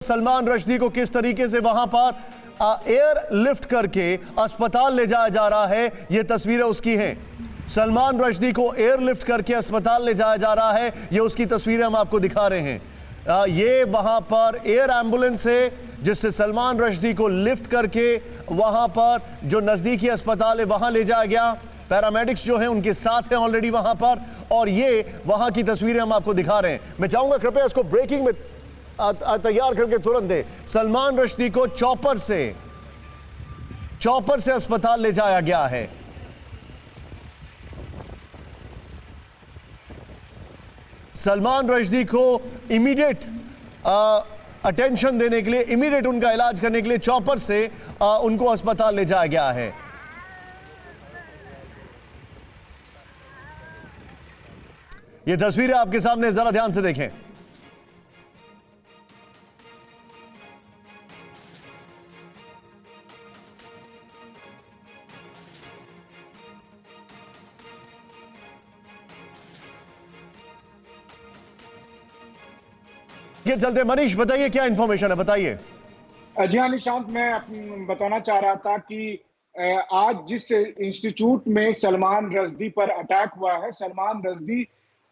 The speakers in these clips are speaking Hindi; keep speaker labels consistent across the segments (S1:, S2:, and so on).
S1: सलमान रश्दी को किस तरीके से वहां पर एयर लिफ्ट करके अस्पताल ले जाया जा रहा है, ये तस्वीरें उसकी हैं। सलमान रश्दी को एयर लिफ्ट करके अस्पताल ले जाया जा रहा है, ये उसकी तस्वीरें हम आपको दिखा रहे हैं। ये वहां पर एयर एम्बुलेंस है जिससे सलमान रश्दी को लिफ्ट करके वहां पर जो नजदीकी अस्पताल है वहां ले जाया गया। पैरामेडिक्स जो है उनके साथ हैं ऑलरेडी वहां पर, और ये वहां की तस्वीरें हम आपको दिखा रहे हैं। मैं चाहूंगा कृपया इसको ब्रेकिंग में तैयार करके तुरंत दे। सलमान रश्दी को चॉपर से अस्पताल ले जाया गया है। सलमान रश्दी को इमीडिएट अटेंशन देने के लिए, इमीडिएट उनका इलाज करने के लिए चॉपर से उनको अस्पताल ले जाया गया है। ये तस्वीरें आपके सामने, जरा ध्यान से देखें। ये चलते मनीष, बताइए क्या इंफॉर्मेशन है, बताइए।
S2: जी हाँ निशांत, मैं बताना चाह रहा था कि आज जिस इंस्टीट्यूट में सलमान रश्दी पर अटैक हुआ है, सलमान रश्दी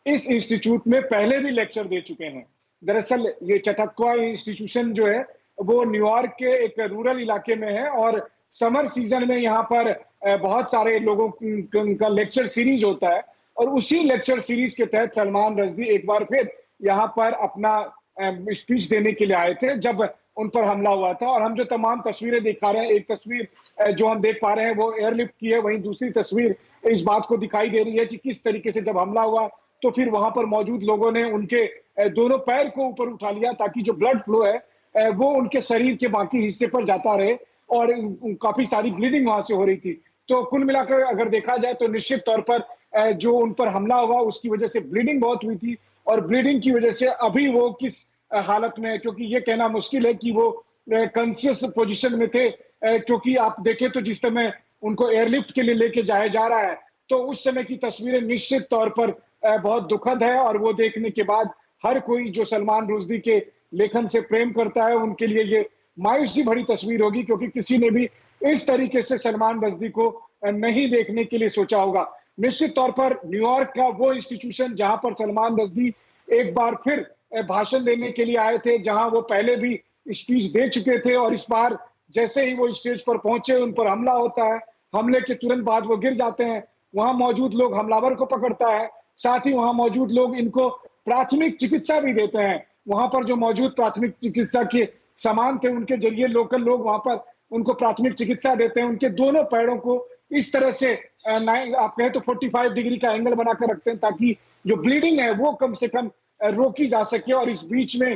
S2: इस इंस्टीट्यूट में पहले भी लेक्चर दे चुके हैं। दरअसल ये चटक्वा इंस्टीट्यूशन जो है वो न्यूयॉर्क के एक रूरल इलाके में है, और समर सीजन में यहाँ पर बहुत सारे लोगों का लेक्चर सीरीज होता है, और उसी लेक्चर सीरीज के तहत सलमान रश्दी एक बार फिर यहाँ पर अपना स्पीच देने के लिए आए थे जब उन पर हमला हुआ था। और हम जो तमाम तस्वीरें दिखा रहे हैं, एक तस्वीर जो हम देख पा रहे हैं वो एयरलिफ्ट की है, वहीं दूसरी तस्वीर इस बात को दिखाई दे रही है कि किस तरीके से जब हमला हुआ तो फिर वहां पर मौजूद लोगों ने उनके दोनों पैर को ऊपर उठा लिया ताकि जो ब्लड फ्लो है वो उनके शरीर के बाकी हिस्से पर जाता रहे, और काफी सारी ब्लीडिंग वहां से हो रही थी। तो कुल मिलाकर अगर देखा जाए तो निश्चित तौर पर जो उन पर हमला हुआ उसकी वजह से ब्लीडिंग बहुत हुई थी, और ब्लीडिंग की वजह से अभी वो किस हालत में है, क्योंकि ये कहना मुश्किल है कि वो कॉन्शियस पोजीशन में थे, क्योंकि आप देखें तो जिस समय उनको एयरलिफ्ट के लिए लेके जाया जा रहा है तो उस समय की तस्वीरें निश्चित तौर पर बहुत दुखद है। और वो देखने के बाद हर कोई जो सलमान रश्दी के लेखन से प्रेम करता है उनके लिए ये मायूसी भरी तस्वीर होगी, क्योंकि किसी ने भी इस तरीके से सलमान रश्दी को नहीं देखने के लिए सोचा होगा। निश्चित तौर पर न्यूयॉर्क का वो इंस्टीट्यूशन जहां पर सलमान रश्दी एक बार फिर भाषण देने के लिए आए थे, जहां वो पहले भी स्पीच दे चुके थे, और इस बार जैसे ही वो स्टेज पर पहुंचे उन पर हमला होता है, हमले के तुरंत बाद वो गिर जाते हैं। वहां मौजूद लोग हमलावर को पकड़ता है, साथ ही वहां मौजूद लोग इनको प्राथमिक चिकित्सा भी देते हैं। वहां पर जो मौजूद प्राथमिक चिकित्सा के सामान थे उनके जरिए लोकल लोग वहां पर उनको प्राथमिक चिकित्सा देते हैं। उनके दोनों पैरों को इस तरह से आप कहें तो 45 डिग्री का एंगल बनाकर रखते हैं ताकि जो ब्लीडिंग है वो कम से कम रोकी जा सके। और इस बीच में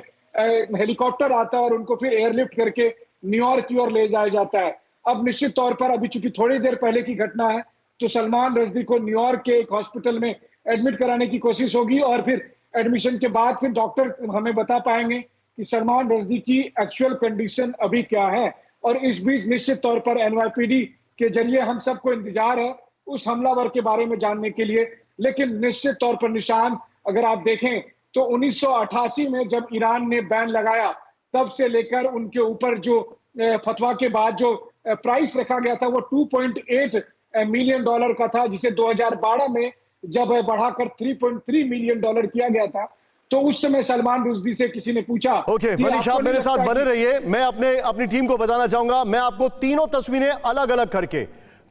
S2: हेलीकॉप्टर आता है और उनको फिर एयरलिफ्ट करके न्यूयॉर्क की ओर ले जाया जाता है। अब निश्चित तौर पर अभी चूंकि थोड़ी देर पहले की घटना है तो सलमान रश्दी को न्यूयॉर्क के एक हॉस्पिटल में एडमिट कराने की कोशिश होगी, और फिर एडमिशन के बाद फिर डॉक्टर हमें बता पाएंगे कि सलमान रश्दी की एक्चुअल कंडीशन अभी क्या है। और इस बीच निश्चित तौर पर NYPD के जरिए हम सबको इंतजार है उस हमलावर के बारे में जानने के लिए। लेकिन निश्चित तौर पर निशान, अगर आप देखें तो 1988 में जब ईरान ने बैन लगाया तब से लेकर उनके ऊपर जो फतवा के बाद जो प्राइस रखा गया था वो $2.8 मिलियन का था, जिसे 2012 में जब बढ़ाकर $3.3 मिलियन किया गया था। तो उस समय सलमान रश्दी से किसी ने पूछा।
S1: ओके मनीष, आप मेरे साथ बने रहिए। मैं अपनी टीम को बताना चाहूंगा, मैं आपको तीनों तस्वीरें अलग अलग करके,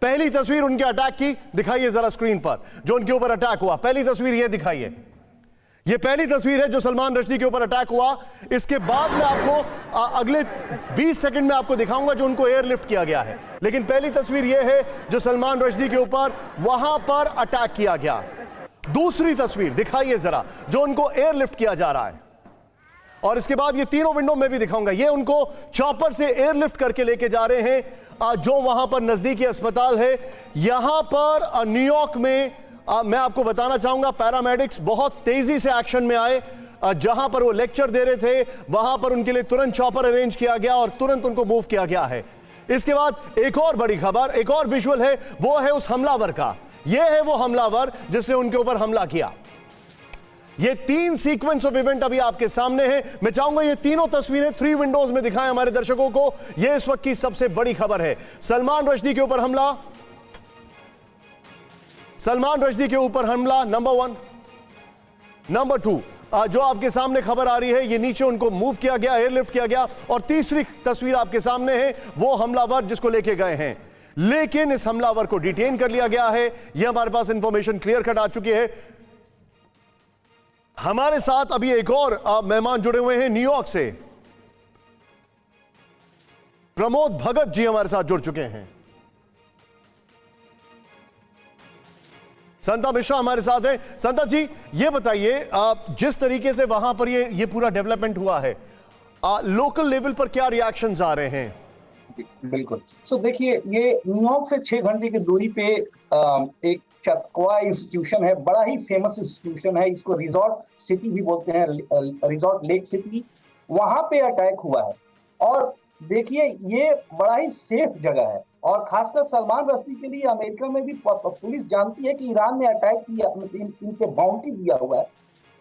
S1: पहली तस्वीर उनके अटैक की दिखाइए जरा स्क्रीन पर, जो उनके ऊपर अटैक हुआ। पहली तस्वीर ये दिखाइए, ये पहली तस्वीर है जो सलमान रश्दी के ऊपर अटैक हुआ। इसके बाद मैं आपको अगले 20 सेकंड में आपको दिखाऊंगा जो उनको एयरलिफ्ट किया गया है। लेकिन पहली तस्वीर ये है जो सलमान रश्दी के ऊपर वहां पर अटैक किया गया। दूसरी तस्वीर दिखाइए जरा, जो उनको एयरलिफ्ट किया जा रहा है। और इसके बाद ये तीनों विंडो में भी दिखाऊंगा, ये उनको चॉपर से एयरलिफ्ट करके लेके जा रहे हैं जो वहां पर नजदीकी अस्पताल है। यहां पर न्यूयॉर्क में मैं आपको बताना चाहूंगा पैरामेडिक्स बहुत तेजी से एक्शन में आए। जहां पर वो लेक्चर दे रहे थे वहां पर उनके लिए तुरंत चॉपर अरेंज किया गया और तुरंत उनको मूव किया गया है। इसके बाद एक और बड़ी खबर, एक और विजुअल है, वो है उस हमलावर का। यह है वो हमलावर जिसने उनके ऊपर हमला किया। ये 3 सीक्वेंस ऑफ इवेंट अभी आपके सामने हैं। मैं चाहूंगा ये तीनों तस्वीरें 3 विंडोज में दिखाएं हमारे दर्शकों को। ये इस वक्त की सबसे बड़ी खबर है। सलमान रश्दी के ऊपर हमला, सलमान रश्दी के ऊपर हमला नंबर 1। नंबर 2 जो आपके सामने खबर आ रही है, ये नीचे उनको मूव किया गया, एयरलिफ्ट किया गया। और तीसरी तस्वीर आपके सामने है, वो हमलावर जिसको लेके गए हैं, लेकिन इस हमलावर को डिटेन कर लिया गया है। यह हमारे पास इंफॉर्मेशन क्लियर कट आ चुकी है। हमारे साथ अभी एक और मेहमान जुड़े हुए हैं न्यूयॉर्क से। प्रमोद भगत जी हमारे साथ जुड़ चुके हैं। संता मिश्रा हमारे साथ है। संता जी, ये बताइए, जिस तरीके से वहां पर ये पूरा डेवलपमेंट हुआ है, लोकल लेवल पर क्या रिएक्शंस आ रहे हैं?
S3: बिल्कुल। देखिए, ये न्यूयॉर्क से 6 घंटे की दूरी पे एक चतकोआ इंस्टीट्यूशन है, बड़ा ही फेमस इंस्टीट्यूशन है। इसको रिजॉर्ट सिटी भी बोलते हैं, रिजॉर्ट लेक सिटी। वहां पे अटैक हुआ है और देखिए, ये बड़ा ही सेफ जगह है और खासकर सलमान रश्दी के लिए अमेरिका में भी पुलिस जानती है कि ईरान ने अटैक किया, इन पे बाउंटी दिया हुआ है,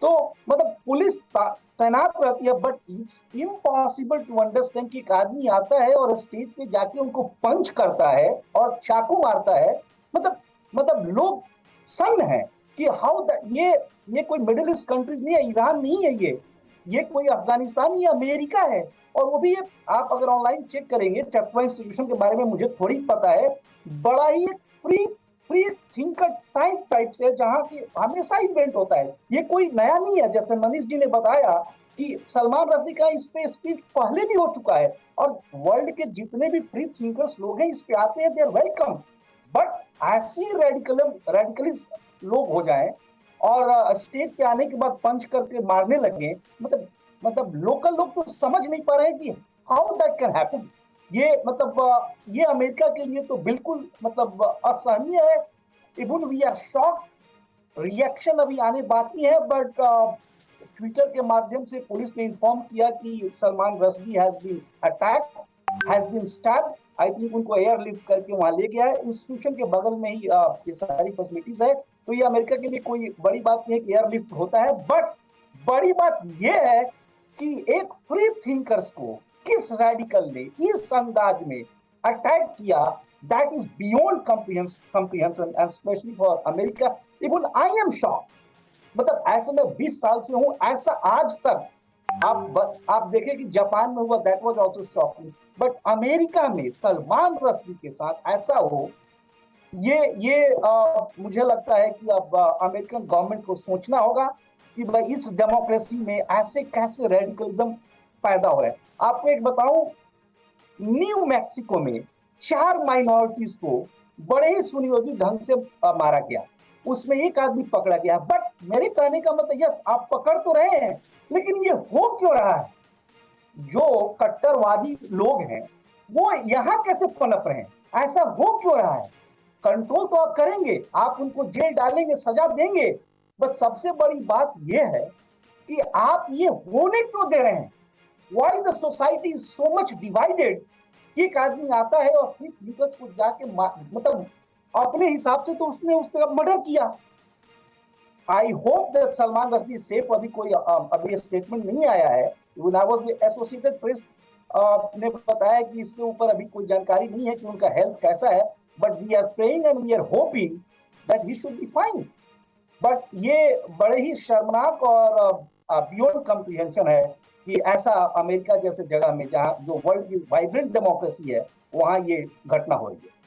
S3: तो मतलब पुलिस तैनात रहती है। But it's impossible to understand कि एक आदमी आता है और स्टेज पे जाके उनको पंच करता है और चाकू मारता है। मतलब लोग सन्न है कि हाउ ये कोई मिडिल ईस्ट कंट्रीज नहीं है, ईरान नहीं है, ये कोई अफगानिस्तान या अमेरिका है। और वो भी आप अगर ऑनलाइन चेक करेंगे, चतवा इंस्टीट्यूशन के बारे में मुझे थोड़ी पता है, बड़ा ही फ्री थिंकर टाइप से, जहाँ की हमेशा इवेंट होता है। ये कोई नया नहीं है। जैसे मनीष जी ने बताया कि सलमान रश्दी का इस पे स्पीच पहले भी हो चुका है और वर्ल्ड के जितने भी फ्री थिंकर्स लोग हैं इस पे आते हैं, दे आर वेलकम। बट ऐसी रेडिकलिस्ट लोग हो जाए और स्टेज पे आने के बाद पंच करके मारने लगे, मतलब लोकल लोग तो समझ नहीं पा रहे हैं कि हाउ दैट कैन हैपन। ये अमेरिका के लिए तो बिल्कुल असहनीय है। Even we are shock. Reaction अभी आने बाकी है, बट ट्विटर के माध्यम से पुलिस ने इन्फॉर्म किया कि Salman Rushdie has been attack, has been stab. I think उनको एयरलिफ्ट करके वहां ले गया है। इंस्टीट्यूशन के बगल में ही ये सारी फैसिलिटीज है, तो ये अमेरिका के लिए कोई बड़ी बात नहीं है कि एयरलिफ्ट होता है। बट बड़ी बात यह है कि एक फ्री थिंकर्स को किस रेडिकल ने इस अंदाज में अटैक किया, that is beyond comprehension and specially for America. Even I am shocked. ऐसे में 20 साल से हूं, ऐसा आज तक आप देखें कि जापान में हुआ, that was also shocking. But America में सलमान रश्दी के साथ ऐसा हो, ये मुझे लगता है कि अब अमेरिकन गवर्नमेंट को सोचना होगा कि भाई इस डेमोक्रेसी में ऐसे कैसे रेडिकलिज्म पैदा हो रहा है। आपको एक बताऊं, न्यू मैक्सिको में 4 माइनॉरिटीज को बड़े ही सुनियोजित ढंग से मारा गया, उसमें एक आदमी पकड़ा गया। बट मेरे कहने का मतलब, यस आप पकड़ तो रहे हैं, लेकिन ये हो क्यों रहा है? जो कट्टरवादी लोग हैं वो यहाँ कैसे पनप रहे हैं? ऐसा हो क्यों रहा है? कंट्रोल तो आप करेंगे, आप उनको जेल डालेंगे, सजा देंगे, बट सबसे बड़ी बात यह है कि आप ये होने क्यों दे रहे हैं? Why the society is so much divided? एक आदमी आता है और फिर को जाके अपने हिसाब से तो उसने उसका मर्डर किया। I hope that Salman Rushdie safe. अभी स्टेटमेंट नहीं आया है। एसोसिएटेड प्रेस ने बताया कि इसके ऊपर अभी कोई जानकारी नहीं है कि उनका हेल्थ कैसा है, but we are praying and we are hoping that he should be fine. But ये बड़े ही शर्मनाक और बियॉन्ड कॉम्प्रिहेंशन है कि ऐसा अमेरिका जैसे जगह में, जहां जो वर्ल्ड की वाइब्रेंट डेमोक्रेसी है, वहां ये घटना हो रही है।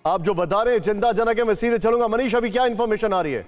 S1: आप जो बता रहे हैं चिंताजनक है। मैं सीधे चलूंगा मनीष, अभी क्या इंफॉर्मेशन आ रही है?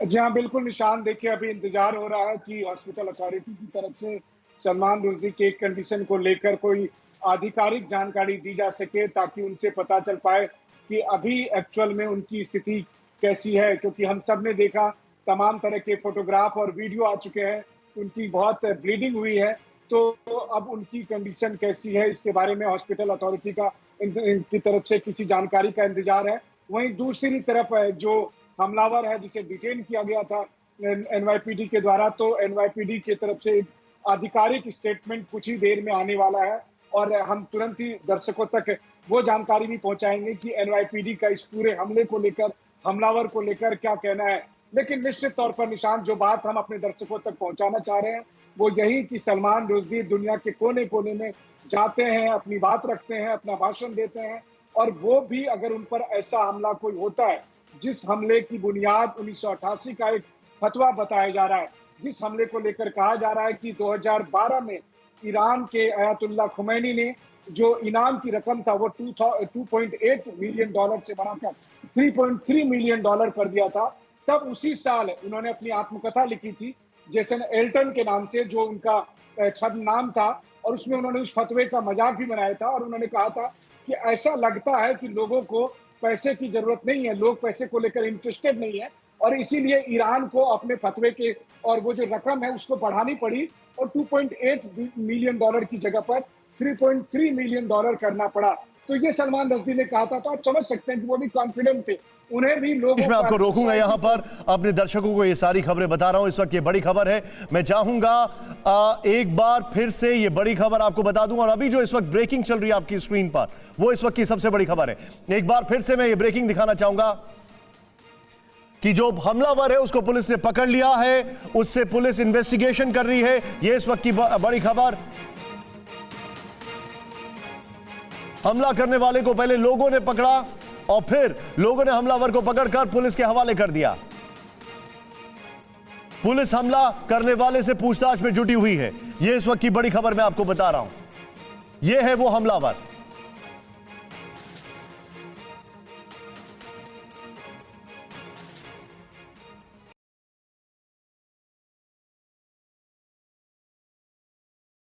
S2: जी हाँ, बिल्कुल निशान। देखिए, अभी इंतजार हो रहा है कि हॉस्पिटल अथॉरिटी की तरफ से सलमान रश्दी के कंडीशन को लेकर कोई आधिकारिक जानकारी दी जा सके, ताकि उनसे पता चल पाए कि अभी एक्चुअल में उनकी स्थिति कैसी है। क्योंकि हम सब ने देखा, तमाम तरह के फोटोग्राफ और वीडियो आ चुके हैं, उनकी बहुत ब्लीडिंग हुई है। तो अब उनकी कंडीशन कैसी है, इसके बारे में हॉस्पिटल अथॉरिटी का इनकी तरफ से किसी जानकारी का इंतजार है। वहीं दूसरी तरफ जो हमलावर है, जिसे डिटेन किया गया था NYPD के द्वारा, तो NYPD की तरफ से आधिकारिक स्टेटमेंट कुछ ही देर में आने वाला है। और हम तुरंत ही दर्शकों तक वो जानकारी भी पहुंचाएंगे कि एनवाईपीडी का इस पूरे हमले को लेकर, हमलावर को लेकर क्या कहना है। लेकिन निश्चित तौर पर निशांत, जो बात हम अपने दर्शकों तक पहुंचाना चाह रहे हैं वो यही कि सलमान रुश्दी दुनिया के कोने कोने में जाते हैं, अपनी बात रखते हैं, अपना भाषण देते हैं, और वो भी अगर उन पर ऐसा हमला कोई होता है, जिस हमले की बुनियाद 1988 का एक फतवा बताया जा रहा है, जिस हमले को लेकर कहा जा रहा है कि 2012 में ईरान के अयातुल्ला खुमैनी ने जो इनाम की रकम था वो 2.8 मिलियन डॉलर से बढ़ाकर 3.3 मिलियन डॉलर कर दिया था। तब उसी साल उन्होंने अपनी आत्मकथा लिखी थी जेसन एल्टन के नाम से, जो उनका छद्म नाम था, और उसमें उन्होंने उस फतवे का मजाक भी बनाया था और उन्होंने कहा था कि ऐसा लगता है कि लोगों को पैसे की जरूरत नहीं है, लोग पैसे को लेकर इंटरेस्टेड नहीं है, और इसीलिए ईरान को अपने फतवे के और वो जो रकम है उसको बढ़ानी पड़ी और 2.8 मिलियन डॉलर की जगह पर 3.3 मिलियन डॉलर करना पड़ा। तो ये सलमान रश्दी ने कहा था, तो आप समझ सकते हैं कि वो भी कॉन्फिडेंट थे, उन्हें भी लोगों।
S1: मैं आपको रोकूंगा यहां पर, अपने दर्शकों को ये सारी खबरें बता रहा हूं, इस वक्त ये बड़ी खबर है। मैं चाहूंगा एक बार फिर से ये बड़ी खबर आपको बता दूं, और अभी जो इस वक्त ब्रेकिंग चल रही है आपकी स्क्रीन पर वो इस वक्त की सबसे बड़ी खबर है। एक बार फिर से मैं ये ब्रेकिंग दिखाना चाहूंगा कि जो हमलावर है उसको पुलिस ने पकड़ लिया है, उससे पुलिस इन्वेस्टिगेशन कर रही है। ये इस वक्त की बड़ी खबर। हमला करने वाले को पहले लोगों ने पकड़ा और फिर लोगों ने हमलावर को पकड़कर पुलिस के हवाले कर दिया। पुलिस हमला करने वाले से पूछताछ में जुटी हुई है। यह इस वक्त की बड़ी खबर मैं आपको बता रहा हूं। यह है वो हमलावर।